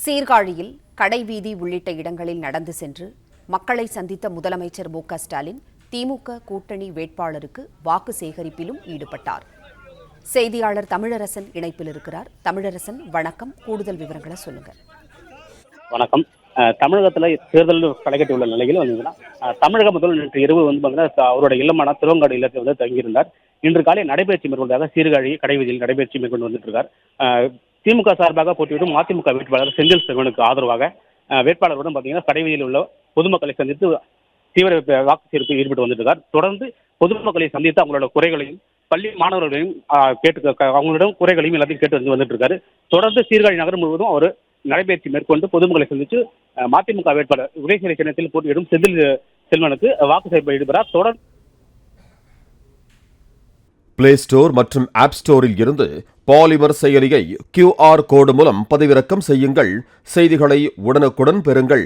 சீர்காழியில் கடைவீதி உள்ளிட்ட இடங்களில் நடந்து சென்று மக்களை சந்தித்த முதலமைச்சர் மு.க.ஸ்டாலின் திமுக கூட்டணி வேட்பாளருக்கு வாக்கு சேகரிப்பிலும் ஈடுபட்டார். செய்தியாளர் தமிழரசன் இணைப்பில் இருக்கிறார். தமிழரசன், வணக்கம். கூடுதல் விவரங்களை சொல்லுங்க. வணக்கம். தமிழகத்தில் தேர்தல் களைகட்டி உள்ள நிலையில் தமிழக முதல் நேற்று இரவு அவருடைய இல்லமான திருவங்காடு இல்லத்தில் தங்கியிருந்தார். இன்று காலை நடைபயிற்சி மேற்கொண்டதாக சீர்காழி கடைவீதியில் நடைபயிற்சி மேற்கொண்டு வந்துட்டு இருக்கார். திமுக சார்பாக போட்டியிடும் மதிமுக வேட்பாளர் செந்தில் செல்வனுக்கு ஆதரவாக வேட்பாளருடன் கடைவீதியில் உள்ள பொதுமக்களை சந்தித்து தீவிர வாக்கு சேகரிப்பில் ஈடுபட்டு வந்துட்டு தொடர்ந்து பொதுமக்களை சந்தித்து அவங்களோட குறைகளையும் பள்ளி மாணவர்களையும் அவங்களிடம் குறைகளையும் எல்லாத்தையும் கேட்டு வந்துட்டு இருக்காரு. தொடர்ந்து சீர்காழி நகரம் முழுவதும் அவர் நடைபயிற்சி மேற்கொண்டு பொதுமக்களை சந்தித்து மதிமுக வேட்பாளர் உதயசூரிய சின்னத்தில் போட்டியிடும் செந்தில் செல்வனுக்கு வாக்கு சேகரிப்பில் ஈடுபடுறார். தொடர்ந்து பிளே ஸ்டோர் மற்றும் ஆப் ஸ்டோரில் இருந்து பாலிமர் செயலியை QR கோடு மூலம் பதிவிறக்கம் செய்யுங்கள். செய்திகளை உடனுக்குடன் பெறுங்கள்.